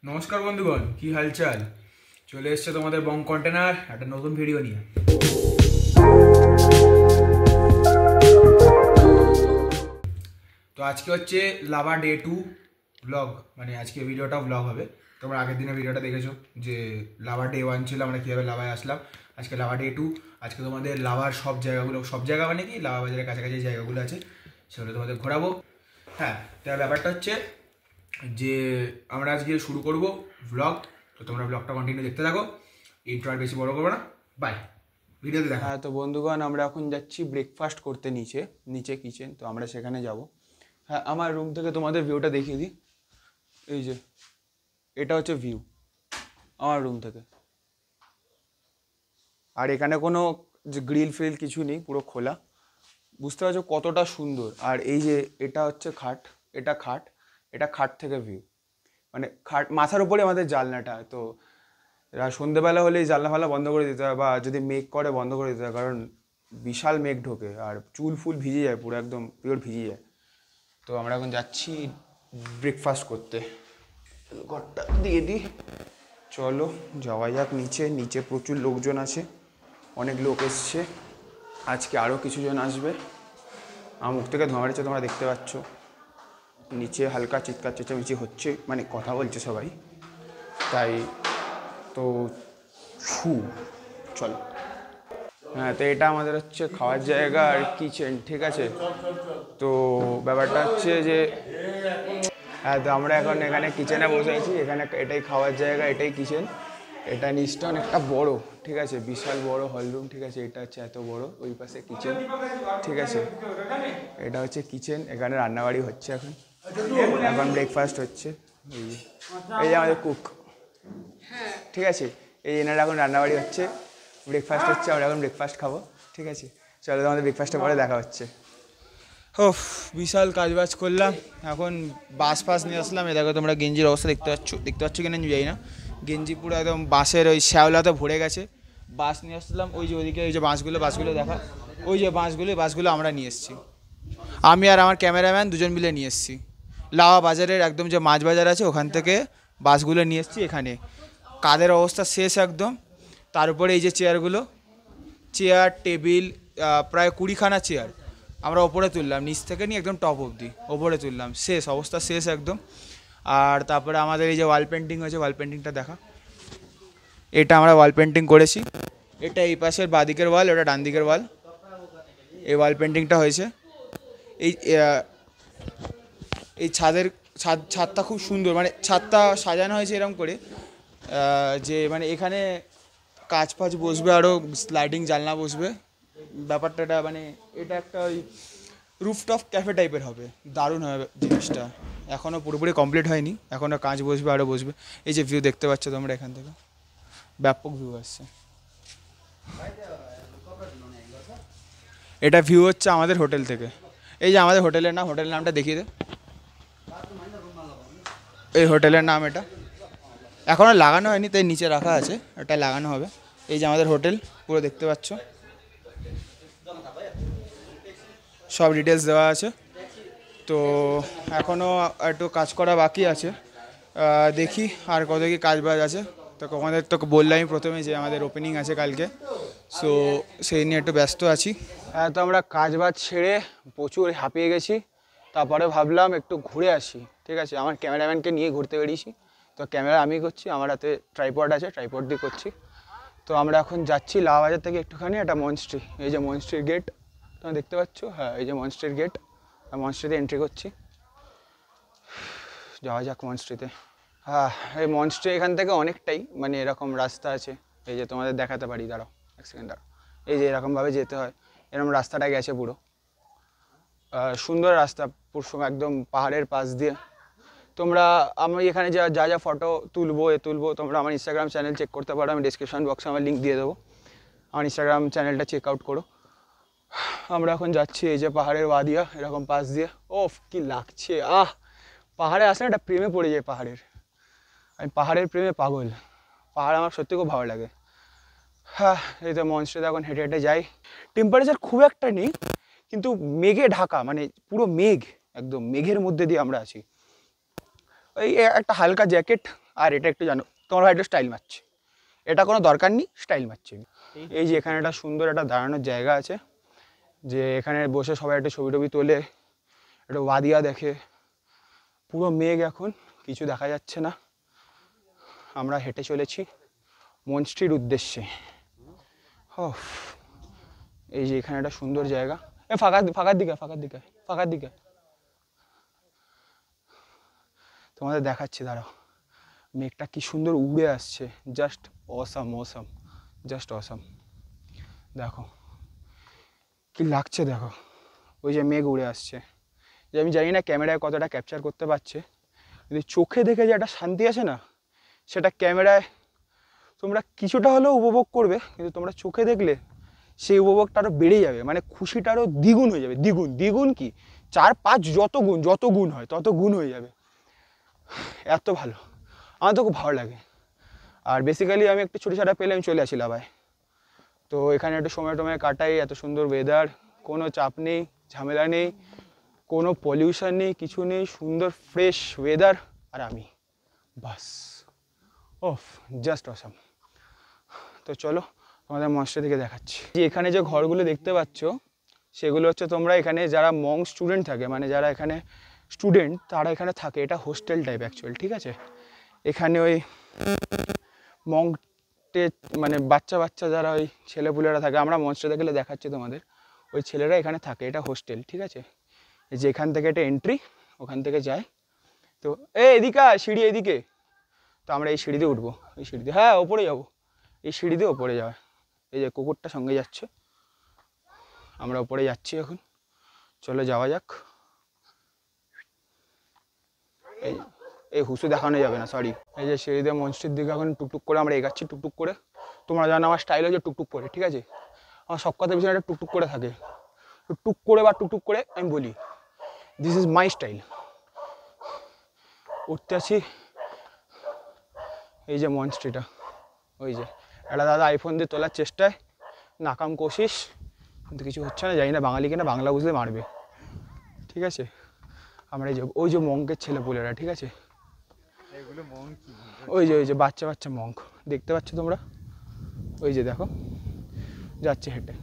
নমস্কার বন্ধুগণ, কি হালচাল? চলে এসছে তোমাদের বং কন্টেনার একটা নতুন ভিডিও নিয়ে। তো আজকে হচ্ছে লাভা ডে 2 ব্লগ, মানে আজকে ভিডিওটা ব্লগ হবে। তোমরা আগের দিনের ভিডিওটা দেখেছো যে লাভা ডে 1 ছিল, আমরা কীভাবে লাভায় আসলাম। আজকে লাভা ডে 2। আজকে তোমাদের লাভার সব জায়গা মানে কি লাভা বাজারের কাছাকাছি জায়গাগুলো আছে সেগুলো তোমাদের ঘোরাবো। হ্যাঁ, তার ব্যাপারটা হচ্ছে যে আমরা আজকে শুরু করব ব্লগ। তো তোমরা ব্লগটা কন্টিনিউ দেখতে থাকো, ইন্ট্রো আর বেশি বড় করবো না, বাই, ভিডিওতে দেখা। হ্যাঁ, তো বন্ধুগণ আমরা এখন যাচ্ছি ব্রেকফাস্ট করতে নিচে কিচেন, তো আমরা সেখানে যাব। হ্যাঁ, আমার রুম থেকে তোমাদের ভিউটা দেখিয়ে দিই। এই যে এটা হচ্ছে ভিউ আমার রুম থেকে, আর এখানে কোনো যে গ্রিল ফ্রিল কিছু নেই, পুরো খোলা। বুঝতে পারছো কতটা সুন্দর। আর এই যে এটা হচ্ছে খাট, এটা খাট থেকে ভিউ, মানে খাট মাথার উপরে আমাদের জানলাটা। তো সন্ধেবেলা হলে এই জানলা ফালা বন্ধ করে দিতে হয়, বা যদি মেঘ করে বন্ধ করে দিতে হয়, কারণ বিশাল মেঘ ঢোকে আর চুল ফুল ভিজে যায়, পুরো একদম পিওর ভিজে যায়। তো আমরা এখন যাচ্ছি ব্রেকফাস্ট করতে। ঘরটা দিয়ে দিই, চলো যাওয়া যাক নিচে প্রচুর লোকজন আছে, অনেক লোক এসছে, আজকে আরও কিছুজন আসবে। আমার মুখ থেকে ধোঁয়া বেরোচ্ছে, তোমরা দেখতে পাচ্ছ। নিচে হালকা চিৎকার চেঁচামেচি হচ্ছে, মানে কথা বলছে সবাই, তাই তো চলো। হ্যাঁ, তো এটা আমাদের হচ্ছে খাওয়ার জায়গা আর কিচেন, ঠিক আছে। তো ব্যাপারটা হচ্ছে যে হ্যাঁ, তো আমরা এখন এখানে কিচেনে বসে আছি। এখানে এটাই খাওয়ার জায়গা, এটাই কিচেন। এটা নিচটা অনেকটা বড়, ঠিক আছে, বিশাল বড় হল রুম, ঠিক আছে। এটা হচ্ছে এত বড়, ওই পাশে কিচেন, ঠিক আছে। এটা হচ্ছে কিচেন, এখানে রান্নাবাড়ি হচ্ছে এখন ব্রেকফাস্ট হচ্ছে। এই যে আমাদের কুক, ঠিক আছে। এই এনারা এখন রান্নাবাড়ি হচ্ছে, ব্রেকফাস্ট হচ্ছে, আমরা এখন ব্রেকফাস্ট খাবো, ঠিক আছে। চলো, আমাদের ব্রেকফাস্টের পরে দেখা হচ্ছে। ও বিশাল কাজবাজ করলাম, এখন বাস নিয়ে আসলাম। এ দেখো তোমরা গেঞ্জির অবস্থা দেখতে পাচ্ছ কিনা যাই না, গেঞ্জি পুরো একদম বাঁশের ওই শ্যাওলাতে ভরে গেছে। বাস নিয়ে আসলাম, ওই যে ওইদিকে ওই যে বাঁশগুলো দেখা, ওই যে বাসগুলো আমরা নিয়ে এসেছি। আমি আর আমার ক্যামেরাম্যান দুজন মিলে নিয়ে এসেছি লাভা বাজারের একদম যে মাছ বাজার আছে ওখান থেকে বাসগুলো নিয়ে এসেছি। এখানে কাদের অবস্থা শেষ একদম। তার উপরে এই যে চেয়ার টেবিল, প্রায় 20খানা চেয়ার আমরা ওপরে তুললাম, নিচ থেকে নিয়ে একদম টপ অবধি ওপরে তুললাম, শেষ অবস্থা শেষ একদম। আর তারপরে আমাদের এই যে ওয়াল পেন্টিং হয়েছে, ওয়াল পেন্টিংটা দেখা। এটা আমরা ওয়াল পেন্টিং করেছি, এটা এই পাশের বাঁদিকের ওয়াল, ওটা ডান দিকের ওয়াল, এই ওয়াল পেন্টিংটা হয়েছে। এই ছাদটা খুব সুন্দর, মানে ছাদটা সাজানো হয়েছে এরকম করে যে মানে এখানে কাঁচ ফাচ বসবে, আরও স্লাইডিং জানলা বসবে। ব্যাপারটা মানে এটা একটা ওই রুফটপ ক্যাফে টাইপের হবে, দারুণ হবে জিনিসটা। এখনও পুরোপুরি কমপ্লিট হয়নি, এখনও কাঁচ বসবে, আরও বসবে। এই যে ভিউ দেখতে পাচ্ছ তোমরা এখান থেকে, ব্যাপক ভিউ আসছে। এটা ভিউ হচ্ছে আমাদের হোটেল থেকে। এই যে আমাদের হোটেলের নামটা দেখিয়ে দে। এই হোটেলের নাম, এটা এখনও লাগানো হয়নি তাই নিচে রাখা আছে, এটা লাগানো হবে। এই যে আমাদের হোটেল পুরো দেখতে পাচ্ছ, সব ডিটেলস দেওয়া আছে। তো এখনও একটু কাজ করা বাকি আছে, দেখি আর কত কি কাজ বাজ আছে। তো আমাদের তো বললামই প্রথমে যে আমাদের ওপেনিং আছে কালকে, সো সেই নিয়ে একটু ব্যস্ত আছি। তো আমরা কাজ বাজ ছেড়ে প্রচুর হাঁপিয়ে গেছি, তারপরে ভাবলাম একটু ঘুরে আসি, ঠিক আছে। আমার ক্যামেরাম্যানকে নিয়ে ঘুরতে বেরিয়েছি, তো ক্যামেরা আমি করছি, আমার হাতে ট্রাইপড আছে, ট্রাইপড দিয়ে করছি। তো আমরা এখন যাচ্ছি লাভা বাজার থেকে একটুখানি একটা মনস্ট্রি, এই যে মনস্ট্রির গেট তোমরা দেখতে পাচ্ছ, হ্যাঁ এই যে মনস্ট্রির গেট, মনস্ট্রিতে এন্ট্রি করছি। যাওয়া যাক মনস্ট্রিতে। হ্যাঁ, এই মনস্ট্রি এখান থেকে অনেকটাই, মানে এরকম রাস্তা আছে, এই যে তোমাদের দেখাতে পারি, দাঁড়াও এক সেকেন্ড দাঁড়াও। এই যে এরকমভাবে যেতে হয়, এরকম রাস্তাটা গেছে পুরো, সুন্দর রাস্তা, পুরো একদম পাহাড়ের পাশ দিয়ে। আমি এখানে যা ফটো তুলবো তোমরা আমার ইনস্টাগ্রাম চ্যানেল চেক করতে পারো, আমি ডিসক্রিপশন বক্সে আমার লিঙ্ক দিয়ে দেবো, আমার ইনস্টাগ্রাম চ্যানেলটা চেক আউট করো। আমরা এখন যাচ্ছি এই যে পাহাড়ের ওয়াদিয়া, এরকম পাশ দিয়ে। ওফ কি লাগছে, পাহাড়ে আসলে একটা প্রেমে পড়ে যায় পাহাড়ের, আমি পাহাড়ের প্রেমে পাগল, পাহাড় আমার সত্যি খুব ভালো লাগে। হ্যাঁ, এই তো মনস্ট্রিতে এখন হেঁটে হেঁটে যাই। টেম্পারেচার খুব একটা নেই, কিন্তু মেঘে ঢাকা, মানে পুরো মেঘ, একদম মেঘের মধ্যে দিয়ে আমরা আছি। ওই একটা হালকা জ্যাকেট আর এটা একটু জানো তোমার ভাই একটু স্টাইল মারছে, এটা কোনো দরকার নেই, স্টাইল মারছে। এই যে এখানে একটা সুন্দর একটা দাঁড়ানোর জায়গা আছে, যে এখানে বসে সবাই একটা ছবি টবি তোলে, একটা ওয়াদিয়া দেখে। পুরো মেঘ, এখন কিছু দেখা যাচ্ছে না। আমরা হেঁটে চলেছি মনস্ট্রির উদ্দেশ্যে। এই যে এখানে একটা সুন্দর জায়গা, ফাঁকার দিকে তোমাদের দেখাচ্ছি, দাঁড়াও। মেঘটা কি সুন্দর উড়ে আসছে, জাস্ট অসাম, জাস্ট অসাম। দেখো কি লাগছে, দেখো ওই যে মেঘ উড়ে আসছে, যে আমি জানি না ক্যামেরায় কতটা ক্যাপচার করতে পারছে, কিন্তু চোখে দেখে যে একটা শান্তি আছে না, সেটা ক্যামেরায় তোমরা কিছুটা হলেও উপভোগ করবে, কিন্তু তোমরা চোখে দেখলে সেই উপভোগটা আরও বেড়ে যাবে, মানে খুশিটা আরও দ্বিগুণ হয়ে যাবে। দ্বিগুণ কি 4-5 যত গুণ হয় তত গুণ হয়ে যাবে। এত ভালো, আমার তো খুব ভালো লাগে। আর বেসিক্যালি আমি একটু ছুটি ছাড়া পেলে আমি চলে আসি লাভায়। তো এখানে একটু সময় টময় কাটাই, এত সুন্দর ওয়েদার, কোনো চাপ নেই, ঝামেলা নেই, কোনো পলিউশন নেই, কিছু নেই, সুন্দর ফ্রেশ ওয়েদার, আর আমি বাস জাস্ট অসাম। তো চলো তোমাদের মনস্ট্রি থেকে দেখাচ্ছি। যে এখানে যে ঘরগুলো দেখতে পাচ্ছ, সেগুলো হচ্ছে তোমরা এখানে যারা মং স্টুডেন্ট থাকে, মানে যারা এখানে স্টুডেন্ট তারা এখানে থাকে। এটা হোস্টেল টাইপ অ্যাকচুয়াল, ঠিক আছে। এখানে ওই মংটে মানে বাচ্চা যারা ওই ছেলেপুলেরা থাকে, আমরা মনস্ট্রিতে গেলে দেখাচ্ছি তোমাদের, ওই ছেলেরা এখানে থাকে। এটা হোস্টেল, ঠিক আছে। এই যে এখান থেকে একটা এন্ট্রি, ওখান থেকে যায়। তো এদিকে সিঁড়ি এদিকে, তো আমরা এই সিঁড়ি দিয়ে উঠবো, এই সিঁড়ি দিয়ে, হ্যাঁ ওপরে যাবো, এই সিঁড়ি দিয়ে ওপরে যাওয়া। এই যে কুকুরটা সঙ্গে যাচ্ছে, আমরা ওপরে যাচ্ছি এখন, চলো যাওয়া যাক। এই হুসু দেখানো যাবে না, সরি। এই যে সিঁড়ি দিয়ে মনস্ট্রির দিকে এখন টুকটুক করে আমরা এগাচ্ছি, টুকটুক করে। তোমরা জানো আমার স্টাইল হচ্ছে টুকটুক করে, ঠিক আছে। আমার সব কথা পিছনে একটা টুকটুক করে থাকে, টুক করে বা টুকটুক করে আমি বলি, দিস ইজ মাই স্টাইল। উঠতে আছি, এই যে মনস্ট্রিটা, ওই যে একটা দাদা আইফোন দিয়ে তোলার চেষ্টায়, নাকাম কোশিস, কিন্তু কিছু হচ্ছে না। জানি না বাঙালি কিনা, বাংলা বুঝলে মারবে, ঠিক আছে। আমরা এই যে ওই যে মঙ্কের ছেলেপুলেরা, ঠিক আছে, ওই যে বাচ্চা মঙ্ক দেখতে পাচ্ছ তোমরা, ওই যে দেখো যাচ্ছে হেঁটে।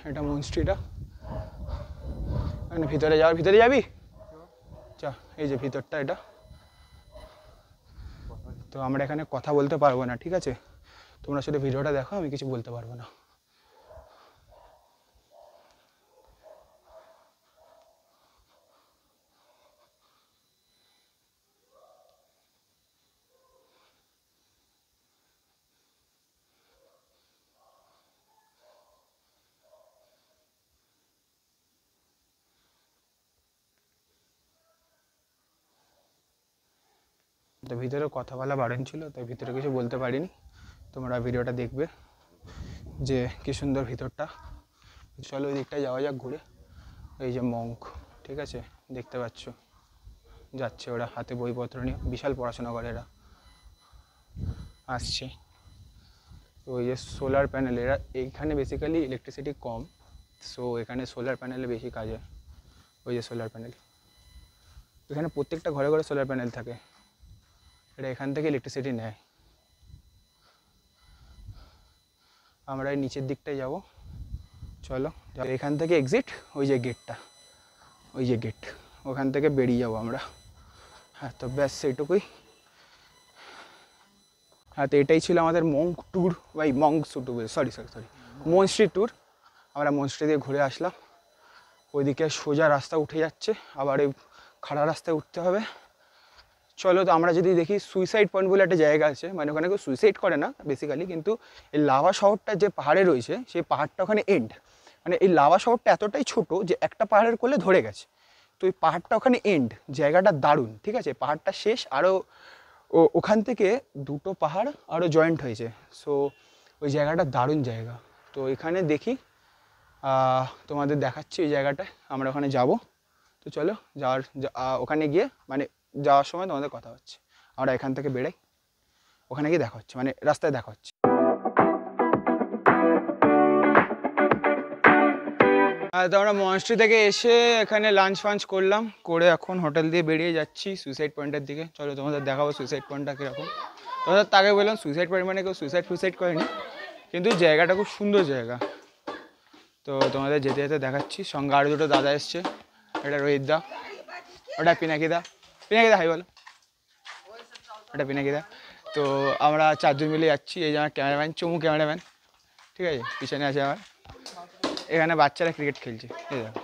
এটা মনস্ট্রিটা, মানে ভিতরে যাবি চা, এই যে ভিতরটা এটা। তো আমরা এখানে কথা বলতে পারবো না, ঠিক আছে। তোমরা শুধু ভিডিওটা দেখো, আমি কিছু বলতে পারবো না। তো ভিতরে কথা বলা বারণ ছিল, তাই ভিতরে কিছু বলতে পারিনি। তোমরা ভিডিওটা দেখবে যে কি সুন্দর ভিতরটা। চলো ওই দিকটায় যাওয়া যাক ঘুরে। এই যে মঙ্ক, ঠিক আছে, দেখতে পাচ্ছ যাচ্ছে ওরা, হাতে বইপত্র নিয়ে, বিশাল পড়াশোনা করে এরা, আসছে। তো ওই যে সোলার প্যানেল, এরা এইখানে বেসিক্যালি ইলেকট্রিসিটি কম, সো এখানে সোলার প্যানেলে বেশি কাজ হয়। ওই যে সোলার প্যানেল, এখানে প্রত্যেকটা ঘরে ঘরে সোলার প্যানেল থাকে, এটা এখান থেকে ইলেকট্রিসিটি নেয়। আমরা এই নিচের দিকটায় যাব, চলো। এখান থেকে এক্সিট, ওই যে গেটটা, ওই যে গেট, ওখান থেকে বেরিয়ে যাবো আমরা। হ্যাঁ, তো ব্যাস সেইটুকুই। হ্যাঁ, তো এটাই ছিল আমাদের মঙ্ক ট্যুর, সরি মনস্ট্রি ট্যুর। আমরা মনস্ট্রি দিয়ে ঘুরে আসলাম। ওইদিকে সোজা রাস্তা উঠে যাচ্ছে, আবার এই খাড়া রাস্তায় উঠতে হবে। চলো, তো আমরা যদি দেখি সুইসাইড পয়েন্ট বলে একটা জায়গা আছে, মানে ওখানে কেউ সুইসাইড করে না বেসিক্যালি, কিন্তু এই লাভা শহরটা যে পাহাড়ে রয়েছে, সেই পাহাড়টা ওখানে এন্ড, মানে এই লাভা শহরটা এতটাই ছোট যে একটা পাহাড়ের কোলে ধরে গেছে। তো এই পাহাড়টা ওখানে এন্ড, জায়গাটা দারুণ, ঠিক আছে। পাহাড়টা শেষ, আরও ওখান থেকে দুটো পাহাড় আরও জয়েন্ট হয়েছে। সো ওই জায়গাটা দারুণ জায়গা। তো এখানে দেখি, তোমাদের দেখাচ্ছি এই জায়গাটায়, আমরা ওখানে যাব। তো চলো ওখানে গিয়ে, মানে যাওয়ার সময় তোমাদের কথা হচ্ছে। আমরা এখান থেকে বেরাই, ওখানে গিয়ে দেখা হচ্ছে, মানে রাস্তায় দেখা হচ্ছে। তো আমরা মনস্ট্রি থেকে এসে এখানে লাঞ্চ ফাঞ্চ করলাম, করে এখন হোটেল দিয়ে বেরিয়ে যাচ্ছি সুইসাইড পয়েন্টের দিকে। চলো তোমাদের দেখাবো সুইসাইড পয়েন্টটা কীরকম। তোমাদের তাকে বললাম সুইসাইড পয়েন্ট মানে কেউ সুইসাইড করেনি, কিন্তু জায়গাটা খুব সুন্দর জায়গা। তো তোমাদের যেতে যেতে দেখাচ্ছি। সঙ্গে আরও দুটো দাদা এসছে, এটা রোহিত দা, ওটা পিনাকিদা হাই বলো, ওটা পিনাকিদা। তো আমরা 4 জন মিলে যাচ্ছি। এই যে আমার ক্যামেরাম্যান, চমু ক্যামেরাম্যান, ঠিক আছে, পিছনে আছে আমার। এখানে বাচ্চারা ক্রিকেট খেলছে, এই দেখো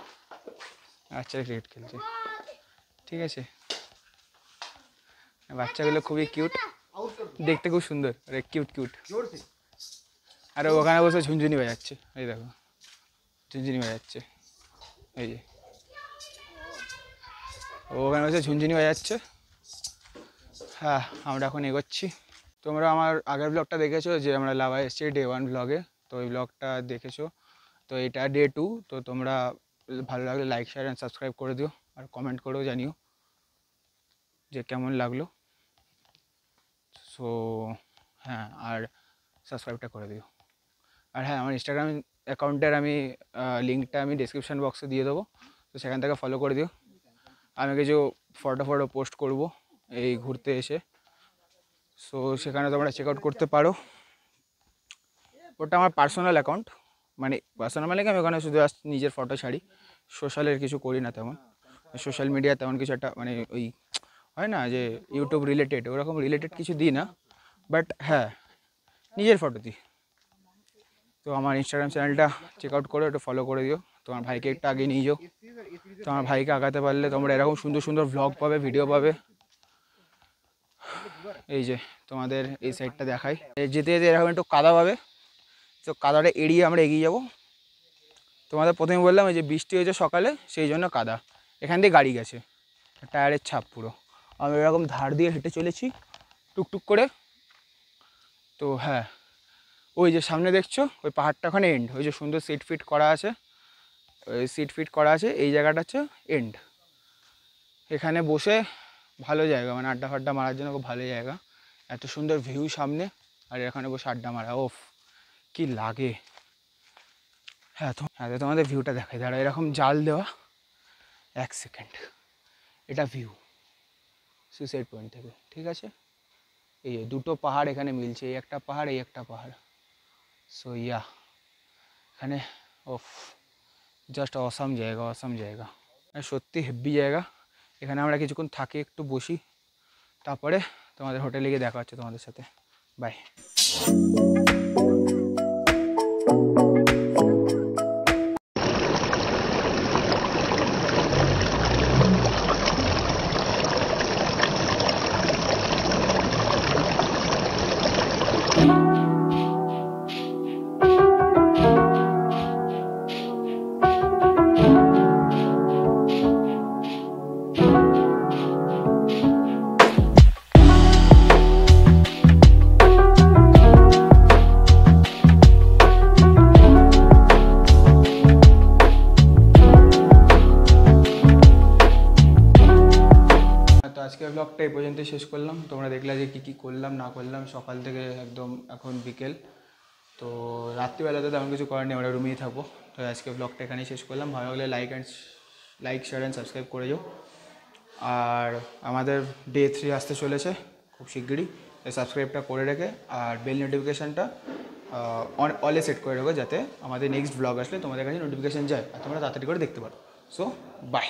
বাচ্চারা ক্রিকেট খেলছে, ঠিক আছে। বাচ্চাগুলো খুবই কিউট, দেখতে খুব সুন্দর, আরে কিউট। আর ওখানে বসে ঝুনঝুনি বাজাচ্ছে, এই দেখো ঝুনঝুনি বাজাচ্ছে, এই যে ওখানে বসে ঝুনঝুনি বাজাচ্ছে। হ্যাঁ, আমরা এখন এগোচ্ছি। তোমরা আমার আগের ব্লগটা দেখেছো যে আমরা লাভায় এসেছি ডে 1 ব্লগে, তো ওই ব্লগটা দেখেছো। তো এটা ডে 2। তো তোমরা ভালো লাগলে লাইক শেয়ার অ্যান্ড সাবস্ক্রাইব করে দিও, আর কমেন্ট করেও জানিও যে কেমন লাগলো। সো হ্যাঁ, আর সাবস্ক্রাইবটা করে দিও। আর হ্যাঁ, আমার ইনস্টাগ্রাম অ্যাকাউন্টের আমি লিঙ্কটা আমি ডিসক্রিপশান বক্সে দিয়ে দেবো, তো সেখান থেকে ফলো করে দিও। আমি কিছু ফটো পোস্ট করব এই ঘুরতে এসে, সো সেখানে তোমরা চেক আউট করতে পারো। ওটা আমার পার্সোনাল অ্যাকাউন্ট, মানে পার্সোনাল মানে কি আমি ওখানে শুধু নিজের ফটো ছাড়ি, সোশ্যালের কিছু করি না তেমন। সোশ্যাল মিডিয়া তেমন কিছু একটা মানে ওই হয় না যে ইউটিউব রিলেটেড, ওরকম রিলেটেড কিছু দিই না, বাট হ্যাঁ নিজের ফটো দিই। তো আমার ইনস্টাগ্রাম চ্যানেলটা চেক আউট করে একটু ফলো করে দিও। তোমার ভাইকে একটু আগে নিয়ে যাও, তোমার ভাইকে আগাতে পারলে তোমরা এরকম সুন্দর ভ্লগ পাবে, ভিডিও পাবে। এই যে তোমাদের এই সাইডটা দেখাই, যেতে যেতে এরকম একটু কাদা পাবে, তো কাদাটা এড়িয়ে আমরা এগিয়ে যাব। তোমাদের প্রথমে বললাম এই যে বৃষ্টি হয়েছে সকালে, সেই জন্য কাদা। এখান দিয়ে গাড়ি গেছে, টায়ারের ছাপ পুরো। আমি এরকম ধার দিয়ে হেঁটে চলেছি টুকটুক করে। তো হ্যাঁ, ওই যে সামনে দেখছো ওই পাহাড়টা ওখানে এন্ড, ওই যে সুন্দর সিট ফিট করা আছে, ওই সিট ফিট করা আছে, এই জায়গাটা হচ্ছে এন্ড। এখানে বসে ভালো জায়গা, মানে আড্ডা ফাড্ডা মারার জন্য খুব ভালো জায়গা। এত সুন্দর ভিউ সামনে, আর এখানে বসে আড্ডা মারা, ওফ কি লাগে। হ্যাঁ তোমাদের ভিউটা দেখাই, দাঁড়া এরকম জাল দেওয়া, 1 সেকেন্ড, এটা ভিউ সুইসাইড পয়েন্ট থেকে, ঠিক আছে। এই দুটো পাহাড় এখানে মিলছে, এই একটা পাহাড়, এই একটা পাহাড়। সো ইয়া, এখানে ওফ জাস্ট অসাম জায়গা, সত্যি হেভি জায়গা। এখানে আমরা কিছুক্ষণ থাকি, একটু বসি, তারপরে তোমাদের হোটেলে গিয়ে দেখা হচ্ছে তোমাদের সাথে। বাই। আজকের ব্লগটা এই পর্যন্তই শেষ করলাম। তোমরা দেখলে যে কী করলাম না করলাম সকাল থেকে একদম এখন বিকেল। তো রাত্রিবেলাতে তেমন কিছু করার নেই, আমরা রুমেই থাকবো। তো আজকের ব্লগটা এখানেই শেষ করলাম। ভালো লাগলে লাইক শেয়ার অ্যান্ড সাবস্ক্রাইব করে যাও। আর আমাদের ডে 3 আসতে চলেছে খুব শিগগিরই, সাবস্ক্রাইবটা করে রেখে আর বেল নোটিফিকেশানটা অলে সেট করে রেখো, যাতে আমাদের নেক্সট ব্লগ আসলে তোমাদের কাছে নোটিফিকেশান যায় আর তোমরা তাড়াতাড়ি করে দেখতে পারো। So by.